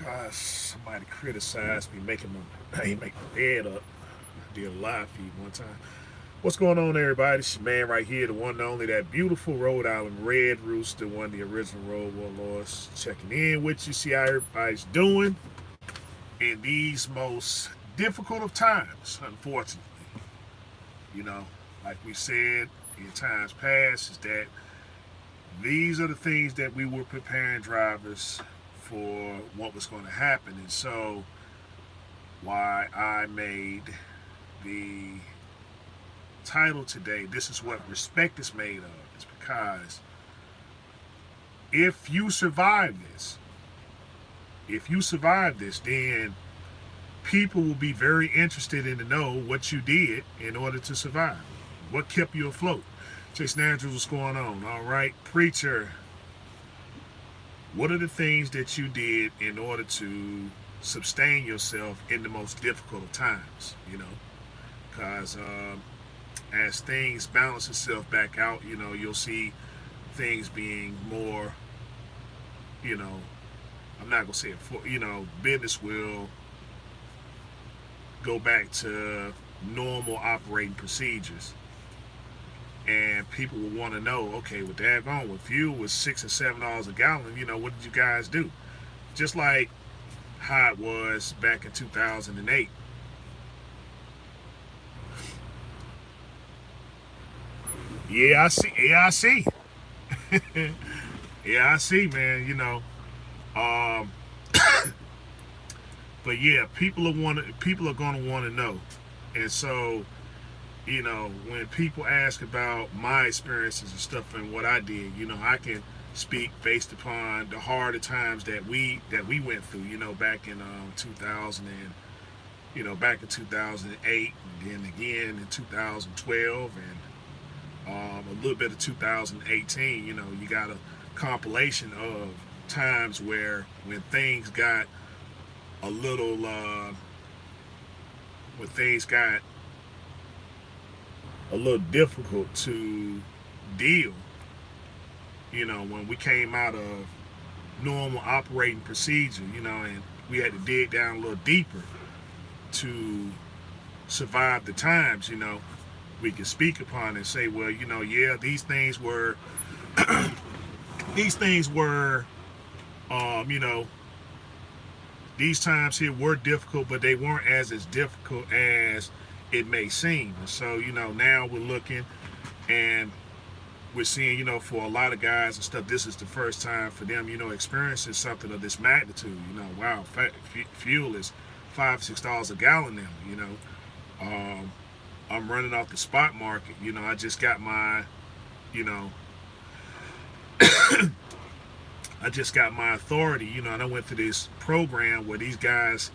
Cause somebody criticized me making my ain't make my bed up. I did a live feed one time. What's going on, everybody? It's your man right here, the one and only, that beautiful Rhode Island Red Rooster, one of the original Road Warlords, checking in with you, see how everybody's doing in these most difficult of times, unfortunately. You know, like we said in times past, is that these are the things that we were preparing drivers for what was going to happen. And so, why I made the title today, This is What Respect is Made of, is because if you survive this, then people will be very interested in to know what you did in order to survive. What kept you afloat? Jason Andrews, what's going on? All right, preacher. What are the things that you did in order to sustain yourself in the most difficult of times? Because as things balance itself back out, you'll see things being more, you know, I'm not gonna say it for, business will go back to normal operating procedures, and people will want to know, okay, with daggone, when fuel was $6 and $7 a gallon, what did you guys do? Just like how it was back in 2008. Yeah, I see. Yeah, I see. Yeah, I see, man. Um, but yeah, people are gonna want to know, and so when people ask about my experiences and stuff and what I did, I can speak based upon the harder times that we went through, back in 2000 and back in 2008, and then again in 2012, and a little bit of 2018. You got a compilation of times when things got a little when things got a little difficult to deal. When we came out of normal operating procedure, and we had to dig down a little deeper to survive the times. We can speak upon and say, well, yeah, these things were, these things were, um, you know, these times here were difficult, but they weren't as difficult as it may seem. And so, now we're looking and we're seeing, for a lot of guys and stuff, this is the first time for them, experiencing something of this magnitude. Wow, fuel is $5-6 a gallon now. Um, I'm running off the spot market. I just got my, you know, I just got my authority. And I went through this program where these guys,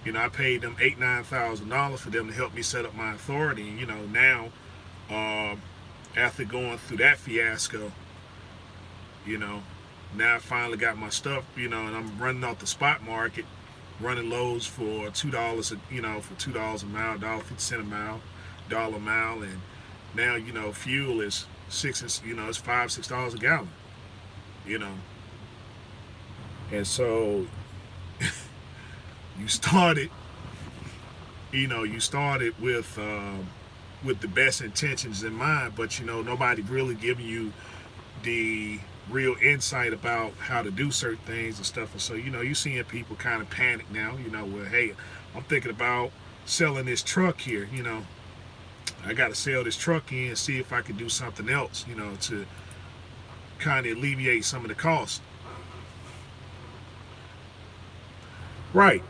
I paid them $8,000-9,000 for them to help me set up my authority. And now, after going through that fiasco, you know, now I finally got my stuff, and I'm running off the spot market, running loads for $2, for $2 a mile, $1.50 a mile, dollar a mile, and now fuel is it's $5-6 a gallon, you know, and so you started, you started with the best intentions in mind, but nobody really giving you the real insight about how to do certain things and stuff. And so you're seeing people kind of panic now. Well, hey, I'm thinking about selling this truck here. I got to sell this truck in and see if I can do something else. To kind of alleviate some of the costs. Right.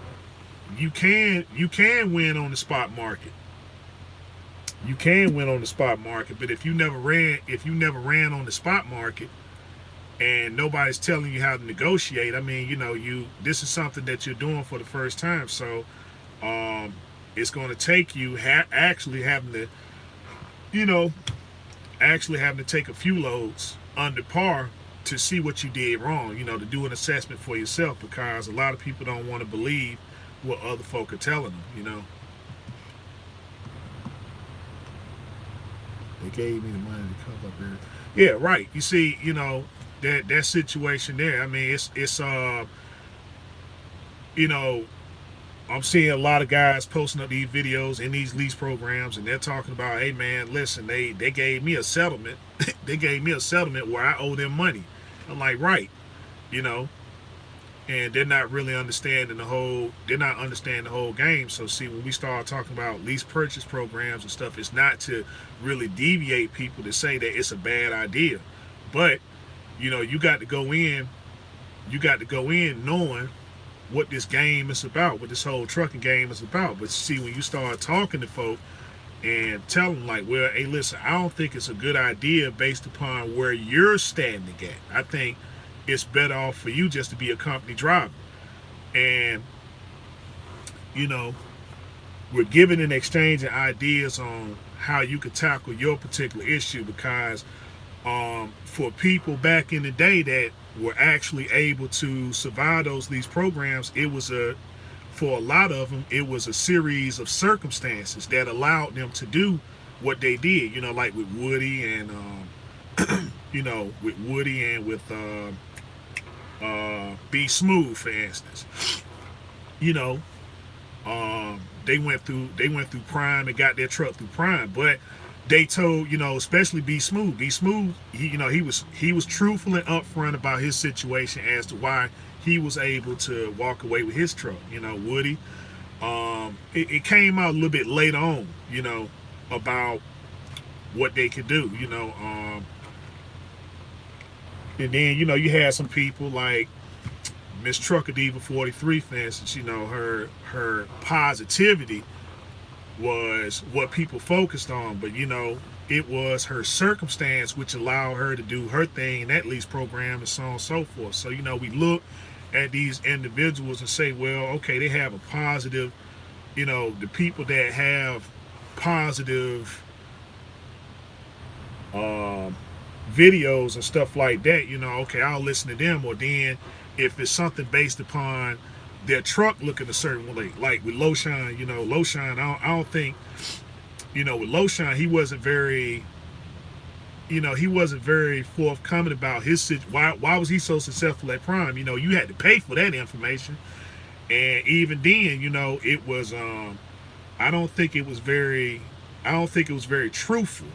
You can win on the spot market. You can win on the spot market, but if you never ran on the spot market and nobody's telling you how to negotiate, I mean, this is something that you're doing for the first time, so it's going to take you you know, actually having to take a few loads under par to see what you did wrong, to do an assessment for yourself, because a lot of people don't want to believe what other folk are telling them. They gave me the money to come up here. Yeah, right. You see, that situation there. I mean, it's you know, I'm seeing a lot of guys posting up these videos in these lease programs, and they're talking about, hey man, listen, they gave me a settlement. They gave me a settlement where I owe them money. I'm like, right, you know, and they're not really understanding the whole. They're not understanding the whole game. So see, when we start talking about lease purchase programs and stuff, it's not to really deviate people to say that it's a bad idea, but you know, you got to go in. You got to go in knowing what this game is about, what this whole trucking game is about. But see, when you start talking to folk and tell them like, well, hey, listen, I don't think it's a good idea based upon where you're standing at. I think it's better off for you just to be a company driver. And, you know, we're giving and exchanging ideas on how you could tackle your particular issue because for people back in the day that were actually able to survive these programs, it was for a lot of them, it was a series of circumstances that allowed them to do what they did. You know, like with Woody and you know, with Woody and with B Smooth, for instance. You know, they went through Prime and got their truck through Prime, but they told, you know, especially B Smooth. B Smooth, you know, he was truthful and upfront about his situation as to why he was able to walk away with his truck. You know, Woody, it came out a little bit later on, you know, about what they could do, you know. And then, you know, you had some people like Miss Trucker Diva 43, for instance. You know, her positivity was what people focused on, but you know, it was her circumstance which allowed her to do her thing in that lease program and so on and so forth. So, you know, we look at these individuals and say, well, okay, they have a positive, you know, the people that have positive videos and stuff like that, you know, okay, I'll listen to them. Or then if it's something based upon their truck looking a certain way, like with Loshan, you know, Loshan, I don't think, you know, with Loshan, he wasn't very, you know, he wasn't very forthcoming about his situation. Why was he so successful at Prime? You know, you had to pay for that information, and even then, you know, it was, I don't think it was very truthful.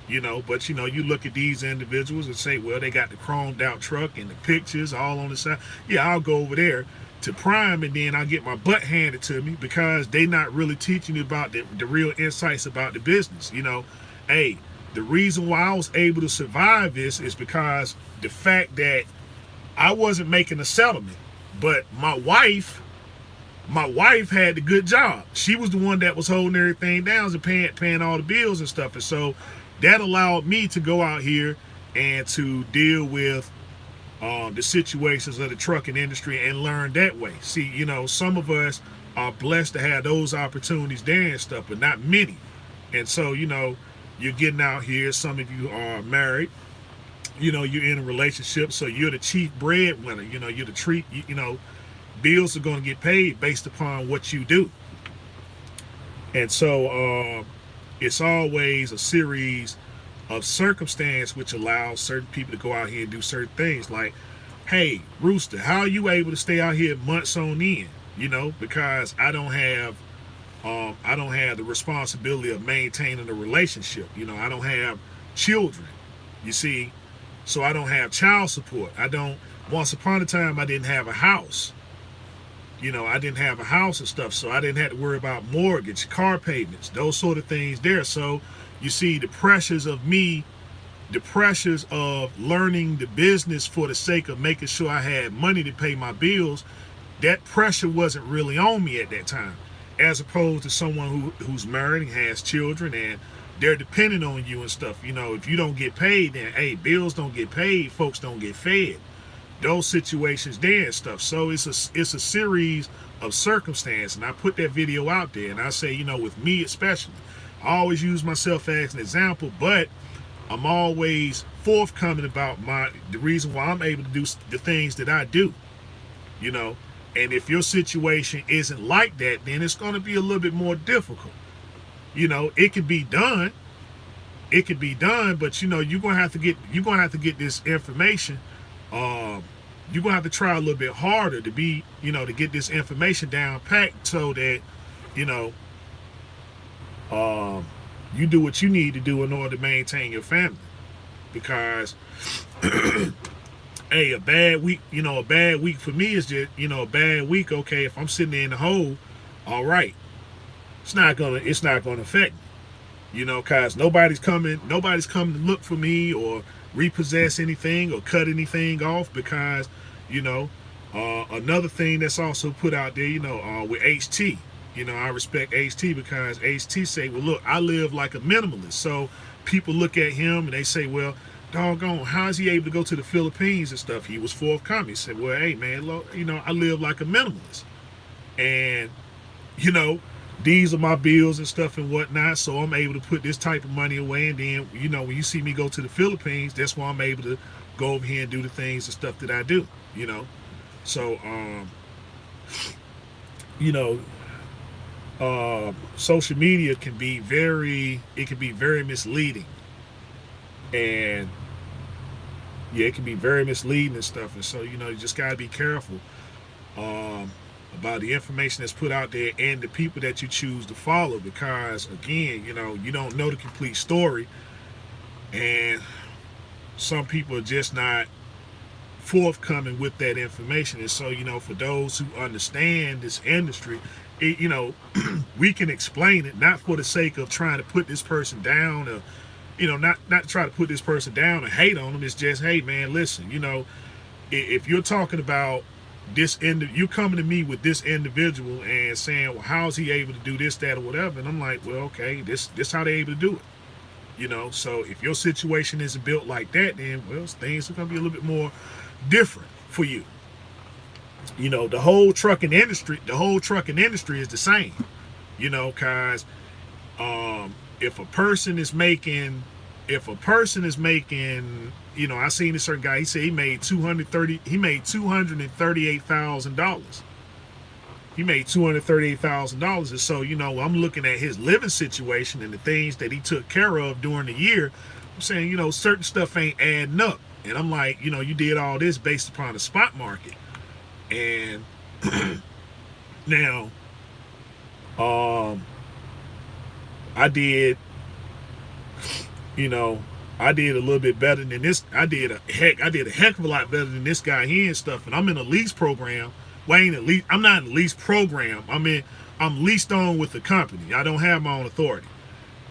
You know, but you know, you look at these individuals and say, well, they got the chromed out truck and the pictures all on the side. Yeah, I'll go over there to Prime and then I'll get my butt handed to me because they not really teaching you about the real insights about the business. You know, hey, the reason why I was able to survive this is because the fact that I wasn't making a settlement, but my wife had the good job. She was the one that was holding everything down and paying all the bills and stuff. And so that allowed me to go out here and to deal with the situations of the trucking industry and learn that way. See, you know, some of us are blessed to have those opportunities there and stuff, but not many. And so, you know, you're getting out here. Some of you are married. You know, you're in a relationship, so you're the chief breadwinner. You know, you're the treat. You know, bills are going to get paid based upon what you do. And so it's always a series of circumstance which allows certain people to go out here and do certain things. Like, hey, Rooster, how are you able to stay out here months on end? You know, because I don't have the responsibility of maintaining a relationship. You know, I don't have children, you see, so I don't have child support. Once upon a time, I didn't have a house. You know, I didn't have a house and stuff, so I didn't have to worry about mortgage, car payments, those sort of things there. So you see, the pressures of learning the business for the sake of making sure I had money to pay my bills, that pressure wasn't really on me at that time, as opposed to someone who's married and has children and they're depending on you and stuff. You know, if you don't get paid, then, hey, bills don't get paid, folks don't get fed. Those situations there and stuff. So it's a series of circumstances, and I put that video out there and I say, you know, with me especially, I always use myself as an example, but I'm always forthcoming about the reason why I'm able to do the things that I do, you know. And if your situation isn't like that, then it's going to be a little bit more difficult. You know, it can be done, but you know, you're gonna have to get this information. you're gonna have to try a little bit harder to be, to get this information down packed so that, you know, you do what you need to do in order to maintain your family. Because hey, a bad week for me is just, a bad week. Okay, if I'm sitting there in the hole, all right, it's not gonna affect me, cause nobody's coming to look for me or repossess anything or cut anything off. Because, another thing that's also put out there, with HT, I respect HT because HT say, well, look, I live like a minimalist. So people look at him and they say, well, doggone, how is he able to go to the Philippines and stuff? He was forthcoming. He said, well, hey, man, look, I live like a minimalist. And, these are my bills and stuff and whatnot. So I'm able to put this type of money away. And then, when you see me go to the Philippines, that's why I'm able to go over here and do the things and stuff that I do, So, social media can be very misleading. And yeah, it can be very misleading and stuff. And so, you just got to be careful about the information that's put out there and the people that you choose to follow. Because, again, you don't know the complete story. And some people are just not forthcoming with that information. And so, for those who understand this industry, we can explain it, not for the sake of trying to put this person down or, not try to put this person down and hate on them. It's just, hey, man, listen, if you're talking about you're coming to me with this individual and saying, well, how is he able to do this, that, or whatever? And I'm like, well, okay, this how they're able to do it. So if your situation isn't built like that, then, well, things are going to be a little bit more different for you. The whole trucking industry is the same, because if a person is making, I seen a certain guy, he said he made $238,000. He made $238,000. And so, I'm looking at his living situation and the things that he took care of during the year. I'm saying, certain stuff ain't adding up. And I'm like, you did all this based upon the spot market. And now, I did a little bit better than this. I did a heck of a lot better than this guy here and stuff. And I'm in a lease program. Well, I'm not in a lease program. I'm leased on with the company. I don't have my own authority.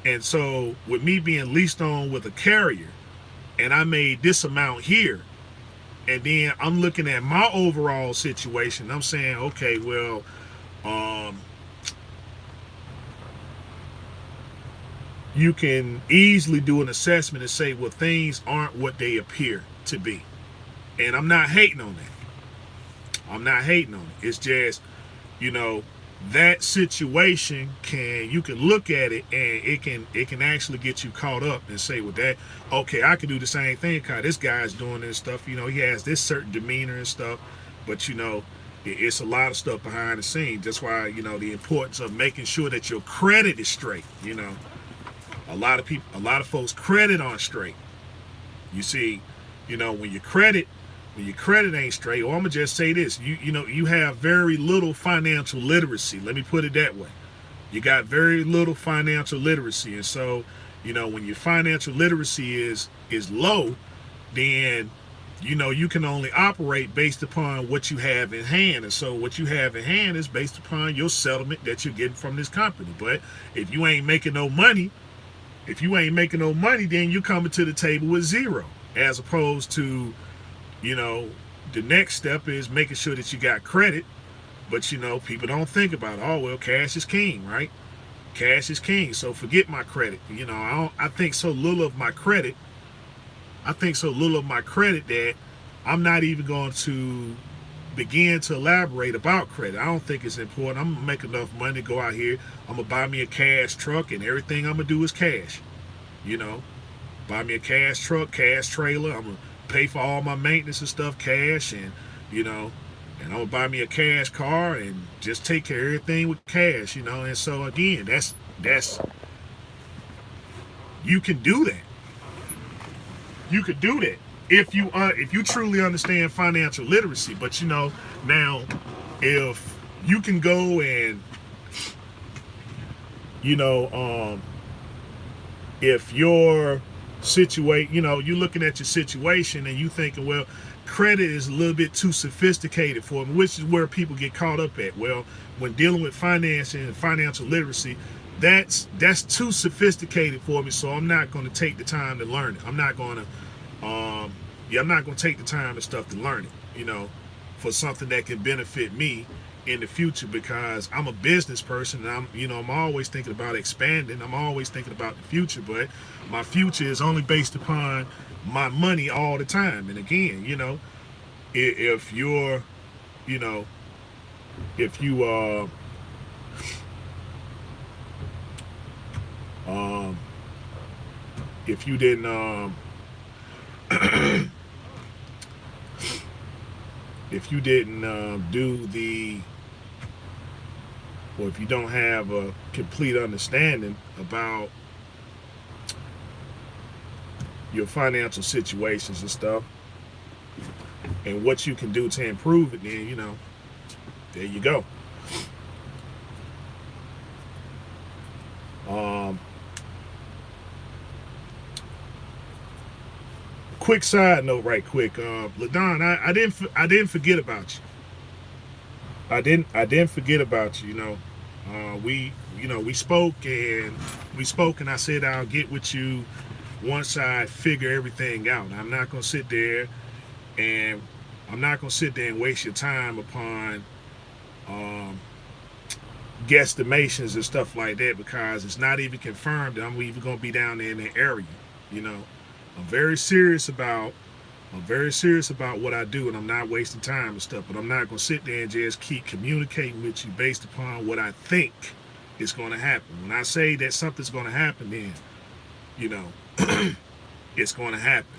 And so with me being leased on with a carrier, and I made this amount here, and then I'm looking at my overall situation. I'm saying, okay, well, you can easily do an assessment and say, well, things aren't what they appear to be. And I'm not hating on that. It's just, that situation you can look at it and it can actually get you caught up and say, well, that, okay, I can do the same thing because this guy's doing this stuff. He has this certain demeanor and stuff, but it's a lot of stuff behind the scenes. That's why, the importance of making sure that your credit is straight. A lot of folks' credit aren't straight. You see, when your credit ain't straight, or I'm gonna just say this, you have very little financial literacy. Let me put it that way. You got very little financial literacy. And so, when your financial literacy is low, then you can only operate based upon what you have in hand. And so what you have in hand is based upon your settlement that you're getting from this company. But if you ain't making no money, then you're coming to the table with zero. As opposed to, the next step is making sure that you got credit. But, people don't think about it. Oh, well, cash is king, right? Cash is king. So forget my credit. I think so little of my credit. That I'm not even going to begin to elaborate about credit. I don't think it's important. I'm going to make enough money to go out here. I'm going to buy me a cash truck, and everything I'm going to do is cash. Buy me a cash truck, cash trailer. I'm going to pay for all my maintenance and stuff cash, and, and I'm going to buy me a cash car and just take care of everything with cash, And so, again, that's you can do that. You could do that. if you truly understand financial literacy. But now if you can go and you know if your situation, you're looking at your situation and you thinking, well, credit is a little bit too sophisticated for me, which is where people get caught up at. Well, when dealing with finance and financial literacy, that's too sophisticated for me, so I'm not going to take the time to learn it. I'm not going to I'm not going to take the time and stuff to learn it, for something that can benefit me in the future, because I'm a business person and I'm always thinking about expanding. I'm always thinking about the future, but my future is only based upon my money all the time. And again, if you're, if you if you didn't if you didn't do the, or if you don't have a complete understanding about your financial situations and stuff and what you can do to improve it, then there you go. Quick side note, right quick, LaDon, I didn't forget about you. I didn't forget about you. We spoke and I said I'll get with you once I figure everything out. I'm not gonna sit there and waste your time upon guesstimations and stuff like that, because it's not even confirmed that I'm even gonna be down there in the area. I'm very serious about what I do, and I'm not wasting time and stuff. But I'm not gonna sit there and just keep communicating with you based upon what I think is gonna happen. When I say that something's gonna happen, then it's gonna happen.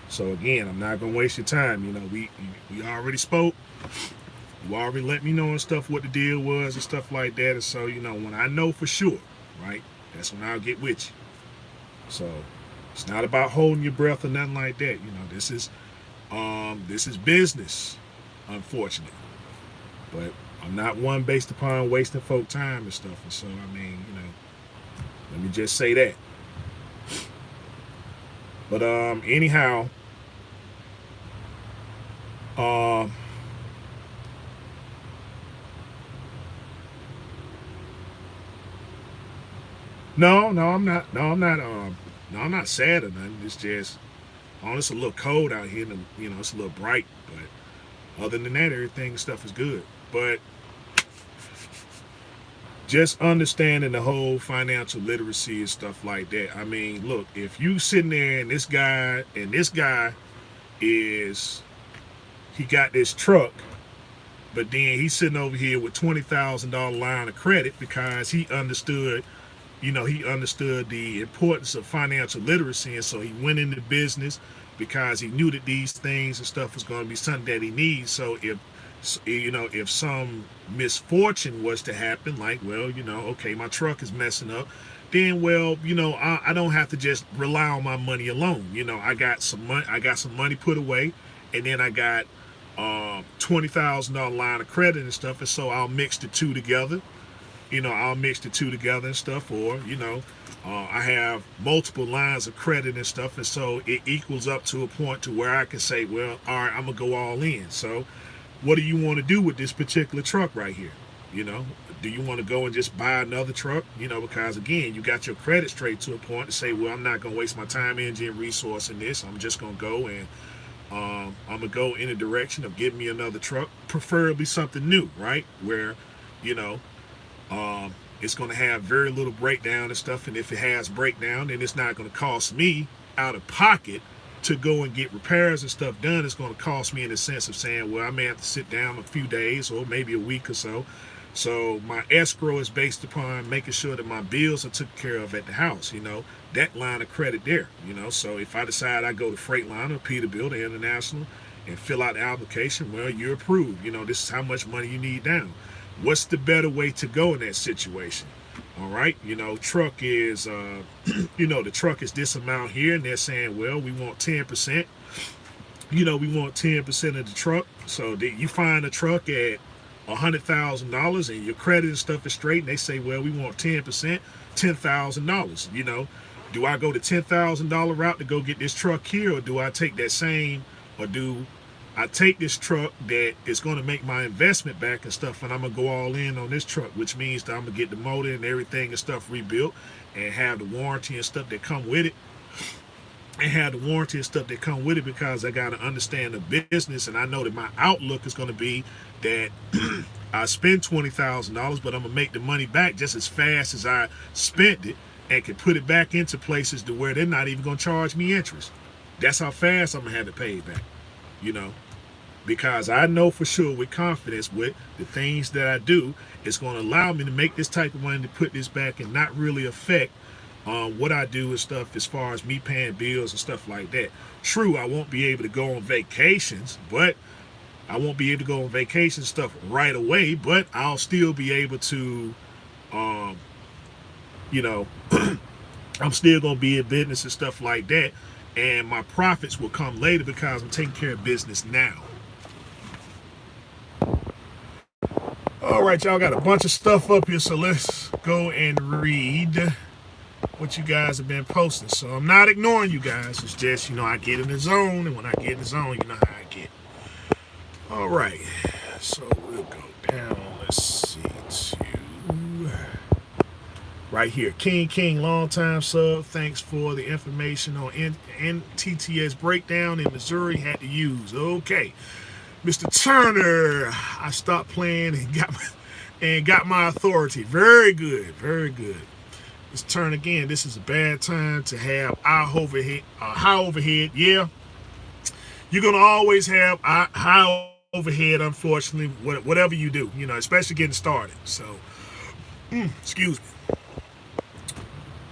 So again, I'm not gonna waste your time. We already spoke. You already let me know and stuff what the deal was and stuff like that. And so when I know for sure, right, that's when I'll get with you. So it's not about holding your breath or nothing like that. This is business, unfortunately. But I'm not one based upon wasting folk time and stuff. And so let me just say that. But anyhow, No, I'm not. No, I'm not. No, I'm not sad or nothing. It's just, it's a little cold out here, and it's a little bright. But other than that, everything stuff is good. But just understanding the whole financial literacy and stuff like that. I mean, look, if you sitting there and this guy is, he got this truck, but then he's sitting over here with $20,000 line of credit because he understood the importance of financial literacy, and so he went into business because he knew that these things and stuff was going to be something that he needs. So if some misfortune was to happen, like, well, okay, my truck is messing up, then, well, I don't have to just rely on my money alone. I got some money put away, and then I got $20,000 line of credit and stuff, and so I'll mix the two together. And stuff, or I have multiple lines of credit and stuff, and so it equals up to a point to where I can say, well, all right, I'm gonna go all in. So what do you want to do with this particular truck right here? Do you want to go and just buy another truck? Because again, you got your credit straight to a point to say, well, I'm not gonna waste my time, energy, and resource in this. I'm just gonna go and I'm gonna go in the direction of getting me another truck, preferably something new, right? Where it's going to have very little breakdown and stuff, and if it has breakdown, then it's not going to cost me out of pocket to go and get repairs and stuff done. It's going to cost me in the sense of saying, well, I may have to sit down a few days or maybe a week or so. So my escrow is based upon making sure that my bills are taken care of at the house, that line of credit there, So if I decide I go to Freightliner or Peterbilt or International and fill out the application, well, you're approved. This is how much money you need down. What's the better way to go in that situation? All right, truck is, the truck is this amount here, and they're saying, well, we want 10%. We want 10% of the truck. So you find a truck at $100,000 and your credit and stuff is straight, and they say, well, we want 10%, $10,000. Do I go the $10,000 route to go get this truck here, or do I take that same, or do I take this truck that is going to make my investment back and stuff, and I'm going to go all in on this truck, which means that I'm going to get the motor and everything and stuff rebuilt and have the warranty and stuff that come with it. Because I got to understand the business, and I know that my outlook is going to be that I spend $20,000, but I'm going to make the money back just as fast as I spent it, and can put it back into places to where they're not even going to charge me interest. That's how fast I'm going to have it paid back, because I know for sure with confidence with the things that I do, it's going to allow me to make this type of money to put this back and not really affect what I do and stuff as far as me paying bills and stuff like that. True, I won't be able to go on vacations, but I won't be able to go on vacation stuff right away, but I'll still be able to, I'm still going to be in business and stuff like that. And my profits will come later because I'm taking care of business now. All right, y'all, got a bunch of stuff up here, so let's go and read what you guys have been posting. So I'm not ignoring you guys. It's just, I get in the zone, and when I get in the zone, you know how I get. All right, so we'll go down. Let's see, to right here. King, long time sub. Thanks for the information on NTTS breakdown in Missouri. Had to use. Okay, Mr. Turner, I stopped playing and got my authority. Very good, very good. Mr. Turner, again, this is a bad time to have high overhead. Yeah, you're gonna always have high overhead, unfortunately, whatever you do, especially getting started. So, excuse me.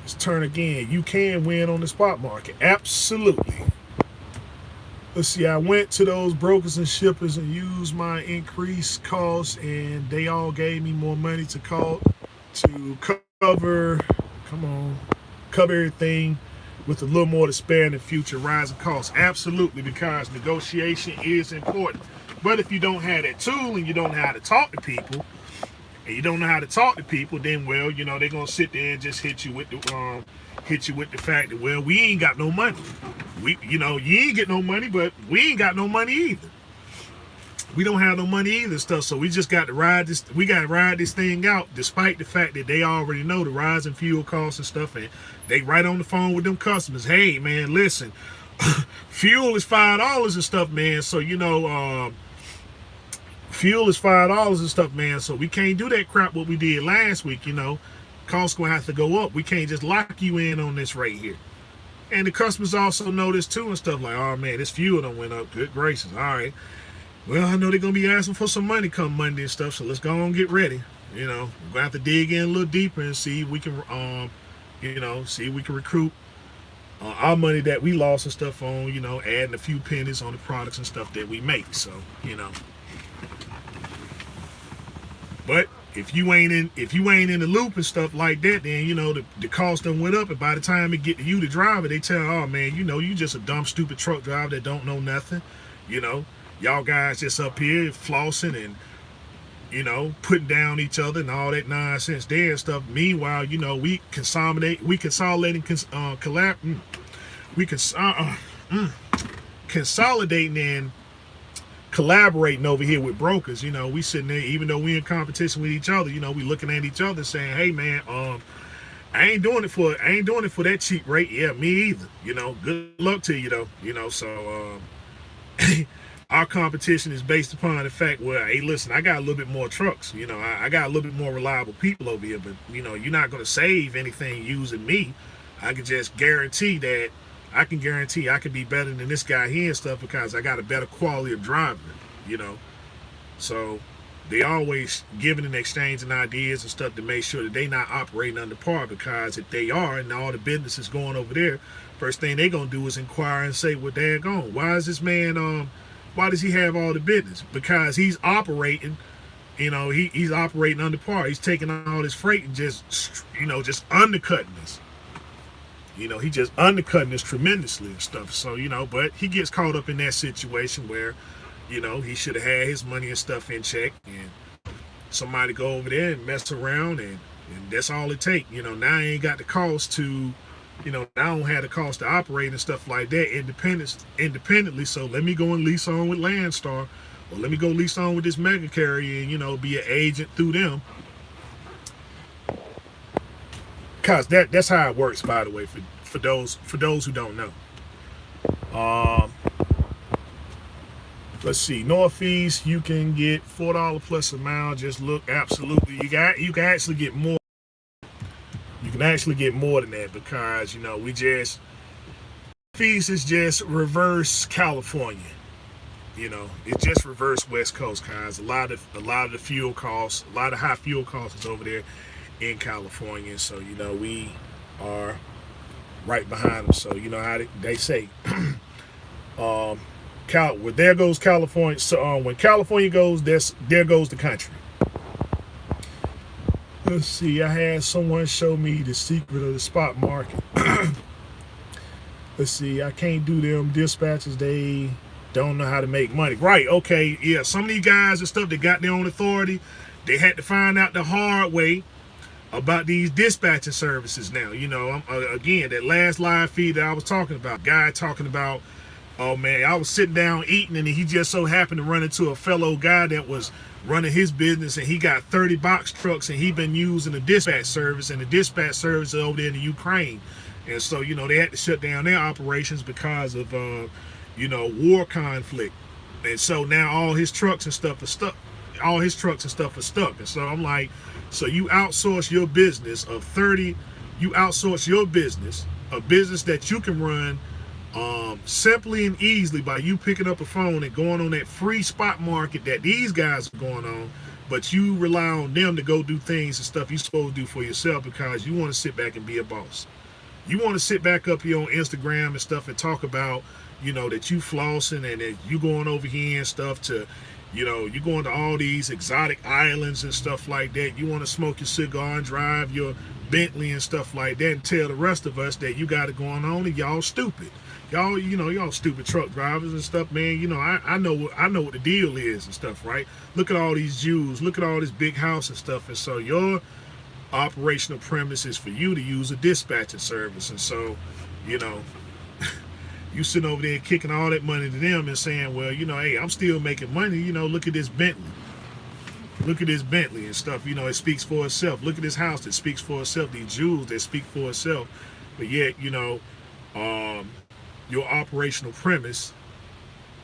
Let's turn again. You can win on the spot market. Absolutely. Let's see. I went to those brokers and shippers and used my increased costs, and they all gave me more money to cover everything with a little more to spare in the future rising costs. Absolutely, because negotiation is important. But if you don't have that tool and you don't know how to talk to people, then, well, they're gonna sit there and just hit you with the fact that, well, we ain't got no money. You ain't get no money, but we ain't got no money either. We don't have no money either, stuff. So we just got to ride this. We got to ride this thing out, despite the fact that they already know the rise in fuel costs and stuff, and they right on the phone with them customers. Hey, man, listen, fuel is $5 and stuff, man. So fuel is $5 and stuff, man. So we can't do that crap what we did last week. Costs gonna have to go up. We can't just lock you in on this right here. And the customers also know this too and stuff, like, oh man, this fuel done went up. Good gracious. All right. Well, I know they're gonna be asking for some money come Monday and stuff, so let's go on and get ready. We're gonna have to dig in a little deeper and see if we can, recruit our money that we lost and stuff on, adding a few pennies on the products and stuff that we make. So, but if you ain't in the loop and stuff like that, then the cost done went up, and by the time it get to you, the driver, they tell, oh man, you just a dumb, stupid truck driver that don't know nothing. Y'all guys just up here flossing and putting down each other and all that nonsense there and stuff. Meanwhile, we consolidating and collaborating over here with brokers. We sitting there, even though we in competition with each other, we looking at each other saying, hey man, I ain't doing it for that cheap rate. Yeah, me either. Good luck to you though. So our competition is based upon the fact, well, hey, listen, I got a little bit more trucks. I got a little bit more reliable people over here, but you're not going to save anything using me. I can just guarantee that I can be better than this guy here and stuff because I got a better quality of driving, So they always giving and exchanging ideas and stuff to make sure that they not operating under par, because if they are and all the business is going over there, first thing they going to do is inquire and say, well, daggone, why is this man, why does he have all the business? Because he's operating he's operating under par. He's taking all this freight and just undercutting us. He just undercutting us tremendously and stuff. So, but he gets caught up in that situation where, he should have had his money and stuff in check, and somebody go over there and mess around, and that's all it takes. Now I ain't got the cost to, now I don't have the cost to operate and stuff like that independently. So let me go and lease on with Landstar, or let me go lease on with this mega carrier and, be an agent through them. Cause that's how it works, by the way, for those who don't know. Let's see, Northeast, you can get $4 plus a mile. Just look, absolutely, you can actually get more. You can actually get more than that, because Northeast is just reverse California. It's just reverse West Coast, guys. A lot of the fuel costs, a lot of high fuel costs is over there in California. So we are right behind them. So how they say, well, there goes California. So when California goes, there goes the country. Let's see. I had someone show me the secret of the spot market. Let's see. I can't do them dispatches. They don't know how to make money. Right. Okay. Yeah. Some of these guys and stuff, they got their own authority. They had to find out the hard way about these dispatching services now. Again, that last live feed that I was talking about, guy talking about, oh man, I was sitting down eating, and he just so happened to run into a fellow guy that was running his business, and he got 30 box trucks, and he been using the dispatch service, and the dispatch service is over there in the Ukraine. And so, they had to shut down their operations because of, war conflict. And so now all his trucks and stuff are stuck. And so I'm like, so you outsource your business a business that you can run simply and easily by you picking up a phone and going on that free spot market that these guys are going on, but you rely on them to go do things and stuff you're supposed to do for yourself, because you want to sit back and be a boss. You want to sit back up here on Instagram and stuff and talk about, that you flossing and that you going over here and stuff to, you going to all these exotic islands and stuff like that. You want to smoke your cigar and drive your Bentley and stuff like that, and tell the rest of us that you got it going on, and y'all stupid. Y'all stupid truck drivers and stuff, man. I know what the deal is and stuff, right? Look at all these Jews. Look at all this big house and stuff. And so your operational premise is for you to use a dispatching service. And so, you sitting over there kicking all that money to them and saying, well, hey, I'm still making money. Look at this Bentley. Look at this Bentley and stuff. It speaks for itself. Look at this house that speaks for itself. These jewels that speak for itself. But yet, your operational premise,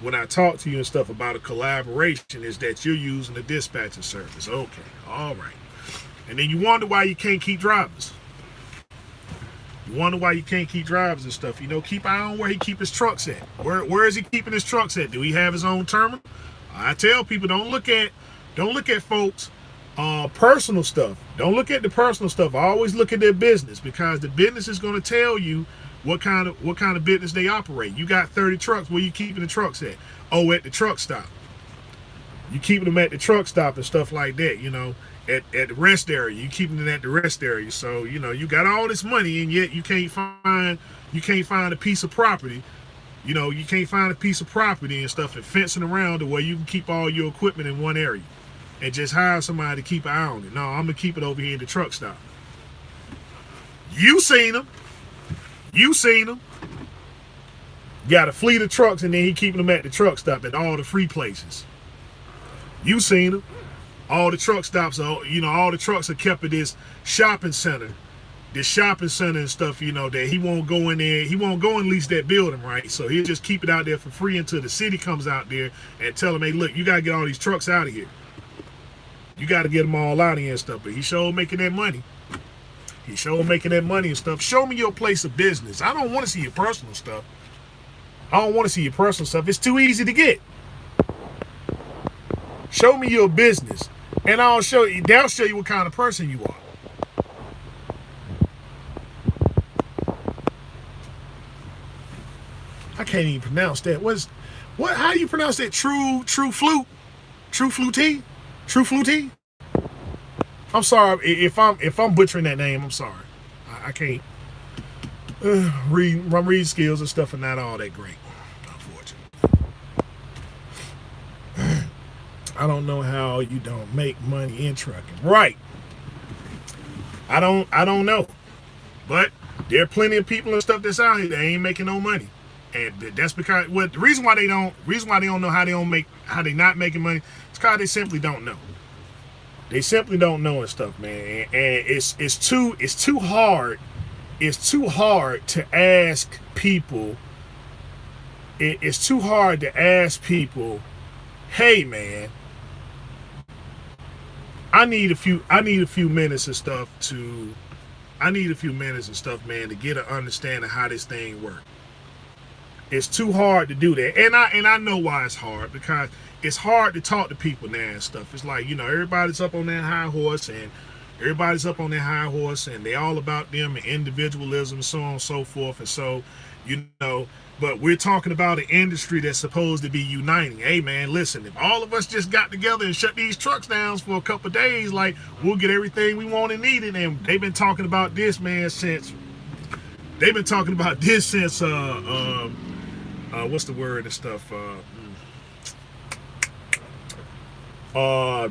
when I talk to you and stuff about a collaboration, is that you're using a dispatching service. Okay, all right. And then you wonder why you can't keep drivers. You wonder why you can't keep drivers and stuff. Keep eye on where he keep his trucks at. Where is he keeping his trucks at? Do he have his own terminal? I tell people, don't look at folks' personal stuff. Don't look at the personal stuff. Always look at their business, because the business is going to tell you what kind of business they operate. You got 30 trucks. Where you keeping the trucks at? Oh, at the truck stop. You keeping them at the truck stop and stuff like that. At the rest area. You keeping them at the rest area. So you got all this money, and yet you can't find a piece of property. You can't find a piece of property and stuff and fencing around to where you can keep all your equipment in one area and just hire somebody to keep an eye on it. No, I'm gonna keep it over here in the truck stop. You seen them. Got a fleet of trucks, and then he keeping them at the truck stop at all the free places. You seen them. All the truck stops are, all the trucks are kept at this shopping center and stuff, that he won't go in there. He won't go and lease that building, right? So he'll just keep it out there for free until the city comes out there and tell him, hey, look, you got to get all these trucks out of here. You got to get them all out of here and stuff. But he sure making that money. And stuff. Show me your place of business. I don't want to see your personal stuff. It's too easy to get. Show me your business, and that'll show you what kind of person you are. I can't even pronounce that. How do you pronounce that? True flute? True flutee? True Flutie. I'm sorry if I'm butchering that name. I'm sorry. I can't read. My read skills and stuff are not all that great, unfortunately. I don't know how you don't make money in trucking. Right. I don't know. But there are plenty of people and stuff that's out here that ain't making no money. And that's because the reason why they don't know how they not making money, it's because they simply don't know. They simply don't know and stuff, man. And it's too hard. It's too hard to ask people. It's too hard to ask people, hey man, I need a few minutes and stuff man, to get an understanding of how this thing works. It's too hard to do that. And I know why it's hard, because it's hard to talk to people now and stuff. It's like, everybody's up on that high horse and they all about them and individualism and so on and so forth. And so, but we're talking about an industry that's supposed to be uniting. Hey man, listen, if all of us just got together and shut these trucks down for a couple of days, like, we'll get everything we want and needed. And they've been talking about this, man, since what's the word and stuff?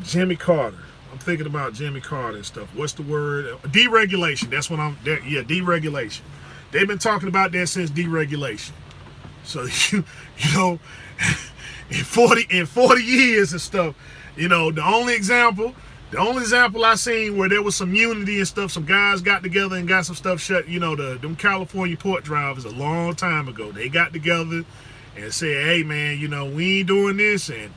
Jimmy Carter. I'm thinking about Jimmy Carter and stuff. What's the word? Deregulation. That's what deregulation. They've been talking about that since deregulation. So in 40 years and stuff, the only example I seen where there was some unity and stuff, some guys got together and got some stuff shut, them California port drivers a long time ago. They got together and said, hey man, we ain't doing this, and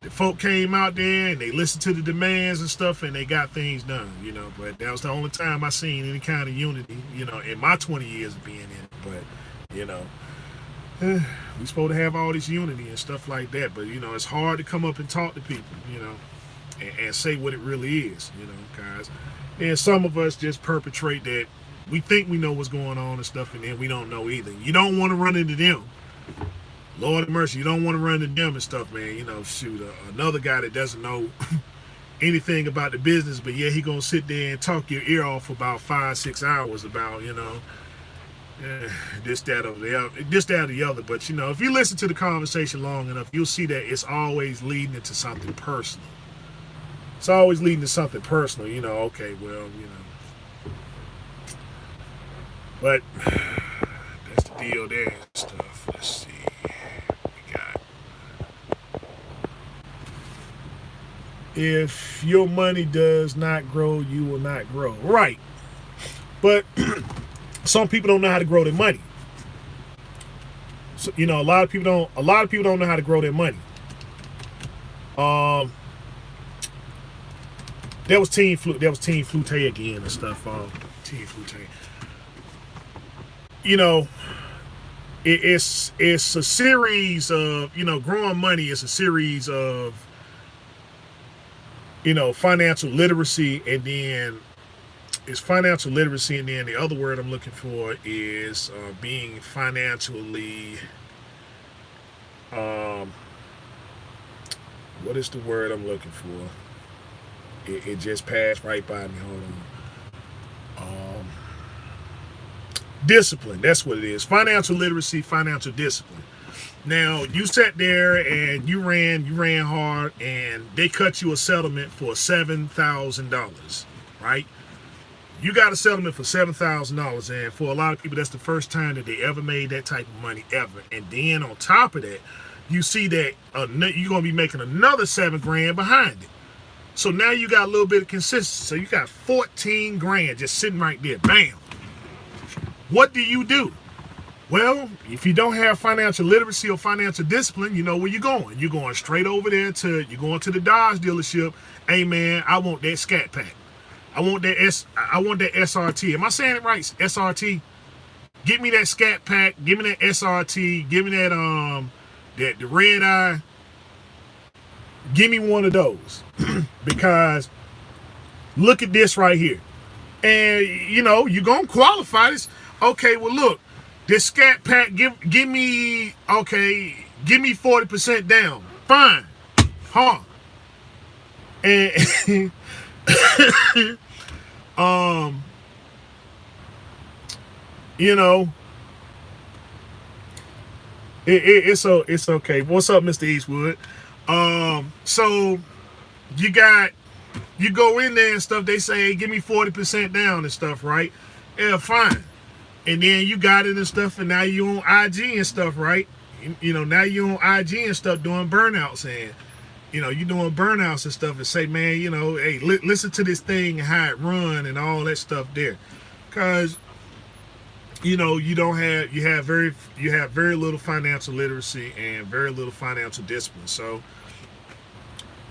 the folk came out there and they listened to the demands and stuff and they got things done, but that was the only time I seen any kind of unity, in my 20 years of being in it. But, we supposed to have all this unity and stuff like that, but it's hard to come up and talk to people, and say what it really is, guys. And some of us just perpetrate that. We think we know what's going on and stuff, and then we don't know either. You don't want to run into them. Lord of mercy, you don't want to run into them and stuff, man. Shoot, another guy that doesn't know anything about the business, but yeah, he gonna sit there and talk your ear off for about 5-6 hours about, this, that, or the other. But, if you listen to the conversation long enough, you'll see that it's always leading into something personal. It's always leading to something personal, okay, well, But that's the deal there and stuff. Let's see. We got, if your money does not grow, you will not grow. Right. But some people don't know how to grow their money. So, a lot of people don't know how to grow their money. That was Team Flute again and stuff. Team Flute. It's a series of, growing money is a series of, financial literacy, and then it's financial literacy, and then the other word I'm looking for is being financially, what is the word I'm looking for? It just passed right by me. Hold on. Discipline. That's what it is. Financial literacy, financial discipline. Now, you sat there and you ran hard, and they cut you a settlement for $7,000, right? You got a settlement for $7,000, and for a lot of people, that's the first time that they ever made that type of money ever. And then on top of that, you see that you're gonna be making another $7,000 behind it. So now you got a little bit of consistency. So you got 14 grand just sitting right there. Bam. What do you do? Well, if you don't have financial literacy or financial discipline, you know where you're going. You're going straight over there you're going to the Dodge dealership. Hey man, I want that Scat Pack. I want that SRT. Am I saying it right? SRT. Give me that Scat Pack. Give me that SRT. Give me that the red eye. Give me one of those. Because look at this right here. And you're gonna qualify this. Okay, well look, this Scat Pack, give me 40% down. Fine. Huh. And um, you know, it's okay. What's up, Mr. Eastwood? So you got you go in there and stuff. They say, hey, give me 40% down and stuff, right? Yeah, fine. And then you got it and stuff, and now you on IG and stuff, right? You know, now you on IG and stuff doing burnouts, and you know you doing burnouts and stuff, and say, man, you know, hey, listen to this thing and how it run and all that stuff there, because you know you have very little financial literacy and very little financial discipline. So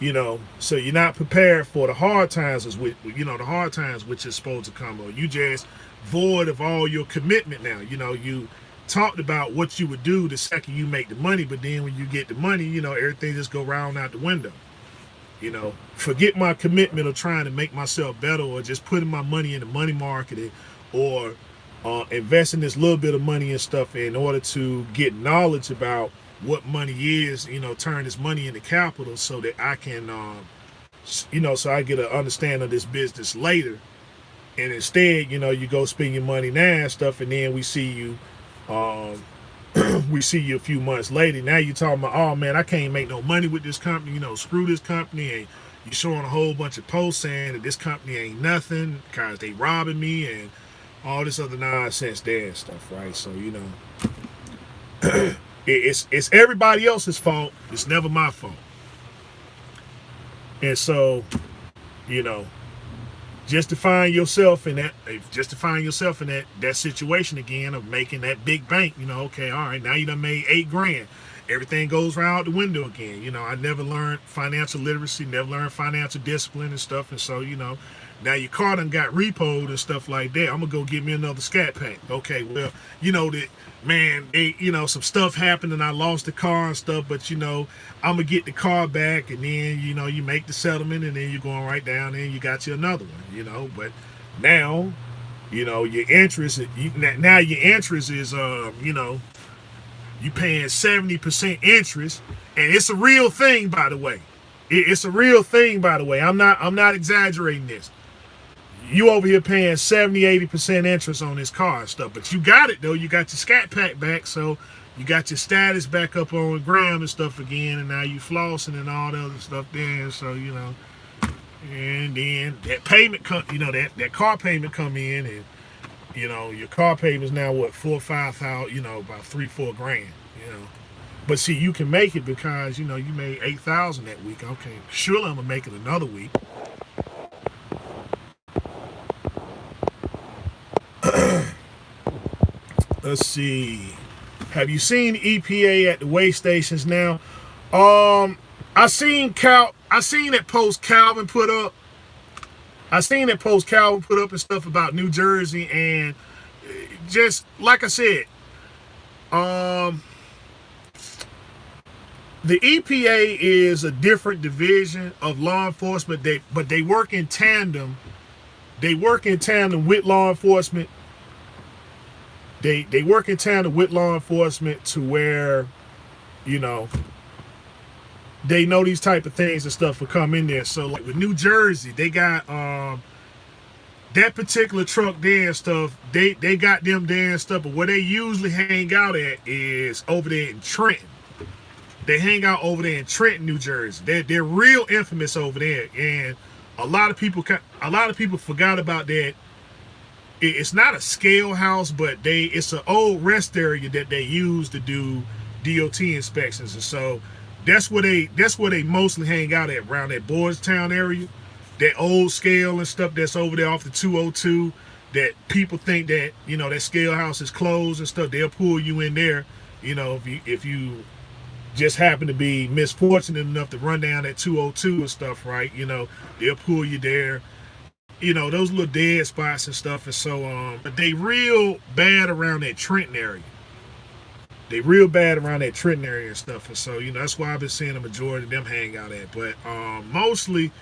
you know, so you're not prepared for the hard times, as you know, the hard times which is supposed to come, or you just void of all your commitment now. You know, you talked about what you would do the second you make the money, but then when you get the money, you know, everything just go round out the window. You know, forget my commitment of trying to make myself better, or just putting my money in the money market, or investing this little bit of money and stuff in order to get knowledge about what money is, you know, turn this money into capital so that I can, you know, so I get an understanding of this business later. And instead, you know, you go spend your money now and stuff, and then we see you, um, we see you a few months later. Now you're talking about, oh man, I can't make no money with this company, you know, screw this company. And you're showing a whole bunch of posts saying that this company ain't nothing because they robbing me and all this other nonsense there and stuff, right? So, you know, it's everybody else's fault. It's never my fault. And so, you know, just to find yourself in that situation again of making that big bank, you know, okay, all right, now you done made 8 grand. Everything goes right out the window again. You know, I never learned financial literacy, never learned financial discipline and stuff. And so, you know, now your car done got repoed and stuff like that. I'm gonna go get me another scat pack. Okay, well, you know that, man, you know, some stuff happened and I lost the car and stuff, but you know, I'm gonna get the car back, and then you know you make the settlement, and then you're going right down and you got you another one, you know. But now, you know, your interest, now your interest is you know, you paying 70% interest, and it's a real thing, by the way. It's a real thing, by the way. I'm not exaggerating this. You over here paying 70-80% interest on this car and stuff, but you got it though. You got your scat pack back, so you got your status back up on gram and stuff again, and now you flossing and all the other stuff there. So you know, and then that payment come, you know, that car payment come in, and you know your car payment is now what, 4 or 5 thousand, you know, about 3-4 grand, you know. But see, you can make it because you know you made 8,000 that week. Okay, surely I'm gonna make it another week. Let's see. Have you seen EPA at the weigh stations now? I seen that post Calvin put up. I seen that post Calvin put up and stuff about New Jersey, and just like I said, um, the EPA is a different division of law enforcement. But they work in tandem. They work in tandem with law enforcement. They work in tandem with law enforcement to where, you know, they know these type of things and stuff will come in there. So like with New Jersey, they got that particular truck there and stuff. They got them there and stuff, but where they usually hang out at is over there in Trenton. They hang out over there in Trenton, New Jersey. They're real infamous over there, and a lot of people forgot about that. It's not a scale house, but it's an old rest area that they use to do DOT inspections, and so that's where they mostly hang out at, around that Boardstown area, that old scale and stuff that's over there off the 202. That people think that, you know, that scale house is closed and stuff. They'll pull you in there, you know, if you just happen to be misfortunate enough to run down that 202 and stuff, right? You know, they'll pull you there. You know, those little dead spots and stuff. And so, but they real bad around that Trenton area. They real bad around that Trenton area and stuff. And so, you know, that's why I've been seeing the majority of them hang out at. But mostly,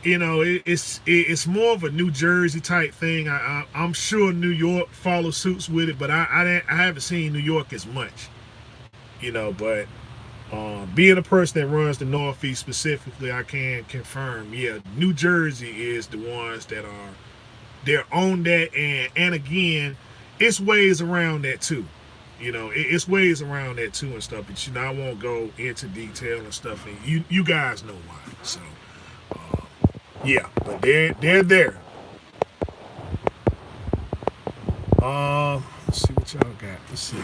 you know, it's more of a New Jersey type thing. I'm sure New York follows suits with it, but I haven't seen New York as much. You know, but Being a person that runs the Northeast specifically, I can confirm, yeah, New Jersey is the ones that are they're on that, and again, it's ways around that too. It's ways around that too and stuff. But I won't go into detail and stuff. And you guys know why. So yeah, but they're there. Let's see what y'all got. Let's see.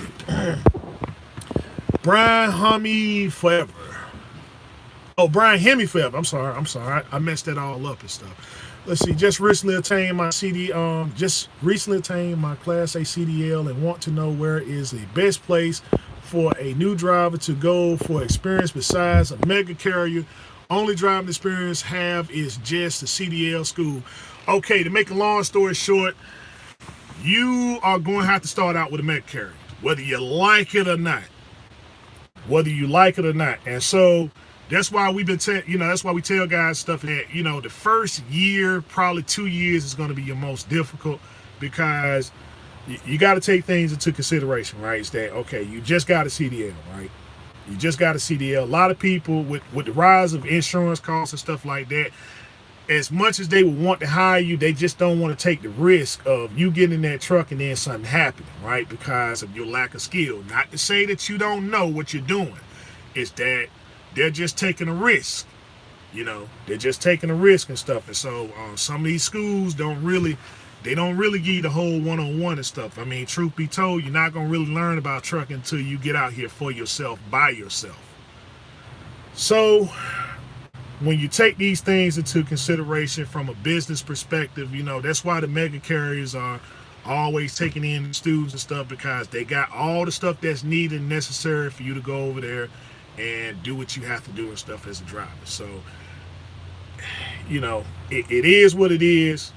Brian Hummy Forever. Oh, Brian Hemi Forever. I'm sorry. I messed that all up and stuff. Let's see. Just recently attained my Class A CDL and want to know where is the best place for a new driver to go for experience besides a mega carrier. Only driving experience have is just the CDL school. Okay, to make a long story short, you are going to have to start out with a mega carrier, whether you like it or not. And so that's why that's why we tell guys stuff that, the first year, probably 2 years is going to be your most difficult because you got to take things into consideration, right? It's that, okay, you just got a CDL, right? You just got a CDL. A lot of people with the rise of insurance costs and stuff like that, as much as they would want to hire you, they just don't want to take the risk of you getting in that truck and then something happening, right? Because of your lack of skill. Not to say that you don't know what you're doing. It's that they're just taking a risk. They're just taking a risk and stuff. And so some of these schools don't really give you the whole one-on-one and stuff. I mean, truth be told, you're not going to really learn about trucking until you get out here for yourself, by yourself. So when you take these things into consideration from a business perspective, that's why the mega carriers are always taking in the students and stuff, because they got all the stuff that's needed and necessary for you to go over there and do what you have to do and stuff as a driver. So, it is what it is.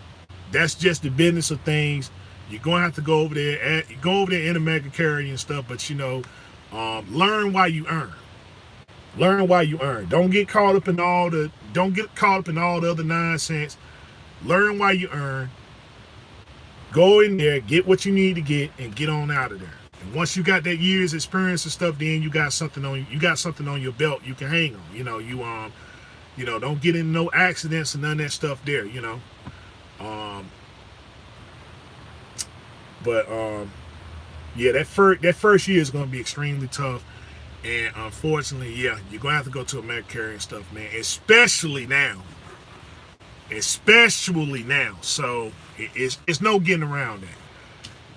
That's just the business of things. You're going to have to go over there in a mega carrier and stuff, but learn while you earn. Learn while you earn. Don't get caught up in all the other nonsense. Learn while you earn. Go in there, get what you need to get, and get on out of there. And once you got that year's experience and stuff, then you got something on your belt you can hang on. Don't get in no accidents and none of that stuff there. Yeah, that first year is going to be extremely tough. And unfortunately, yeah, you're going to have to go to a mega carrier and stuff, man. Especially now. So it's no getting around that.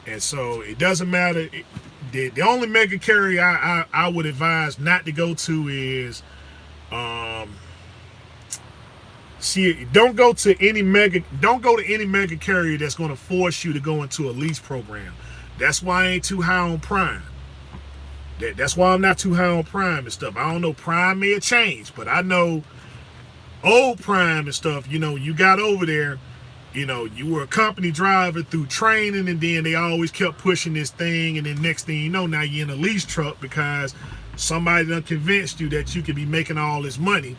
And so it doesn't matter. The only mega carrier I would advise not to go to is, don't go to any mega carrier that's going to force you to go into a lease program. That's why I ain't too high on Prime. That's why I'm not too high on Prime and stuff. I don't know, Prime may have changed, but I know old Prime and stuff, you got over there, you were a company driver through training, and then they always kept pushing this thing, and then next thing you know, now you're in a lease truck because somebody done convinced you that you could be making all this money.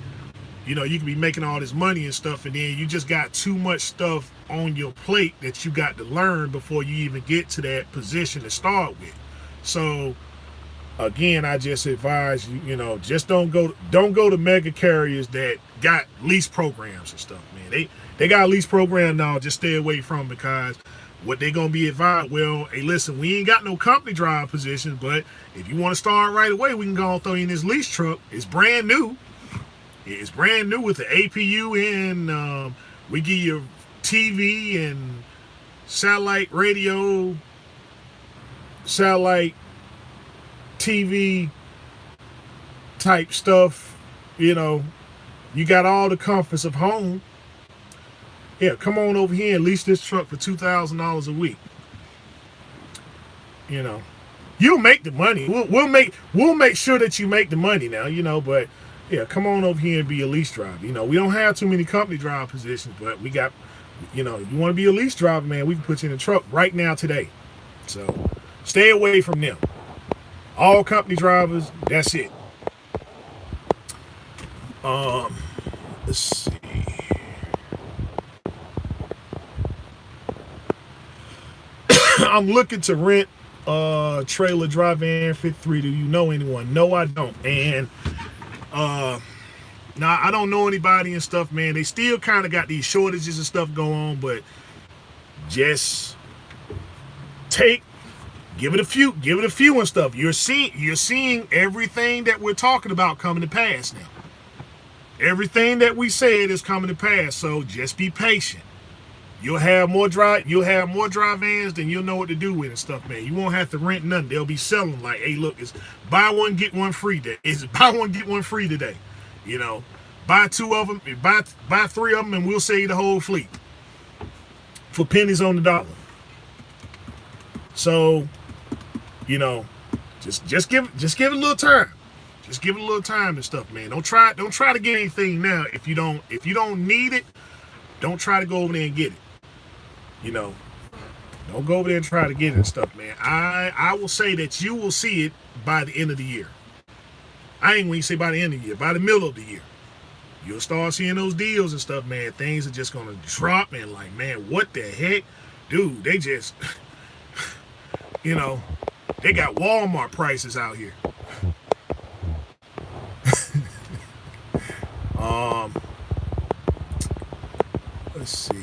You can be making all this money and stuff, and then you just got too much stuff on your plate that you got to learn before you even get to that position to start with. So again, I just advise you, just don't go to mega carriers that got lease programs and stuff, man. They got a lease program now, just stay away from, because what they gonna be advised, well, hey, listen, we ain't got no company drive positions, but if you want to start right away, we can go and throw you in this lease truck. It's brand new. It's brand new with the APU, and we give you TV and satellite radio, satellite TV type stuff. You got all the comforts of home. Yeah, come on over here and lease this truck for $2,000 a week. You'll make the money. We'll make sure that you make the money now. But yeah, come on over here and be a lease driver. We don't have too many company driver positions, but we got, you want to be a lease driver, man, we can put you in a truck right now today. So stay away from them. All company drivers, that's it. Let's see. I'm looking to rent trailer dry van 53? Do you know anyone? No, I don't. And now I don't know anybody and stuff, man. They still kind of got these shortages and stuff going on, but just give it a few and stuff. You're seeing everything that we're talking about coming to pass now. Everything that we said is coming to pass. So just be patient. You'll have more dry vans than you'll know what to do with and stuff, man. You won't have to rent nothing. They'll be selling like, hey, look, it's buy one get one free. It's buy one get one free today. You know, buy two of them, buy three of them, and we'll sell you the whole fleet for pennies on the dollar. So, you know, just give it a little time. Just give it a little time and stuff, man. Don't try to get anything now if you don't need it. Don't try to go over there and get it. You know, don't go over there and try to get it and stuff, man. I will say that you will see it by the end of the year. I ain't going to say by the end of the year, by the middle of the year. You'll start seeing those deals and stuff, man. Things are just going to drop, and like, man, what the heck? Dude, they just, you know, they got Walmart prices out here. Let's see.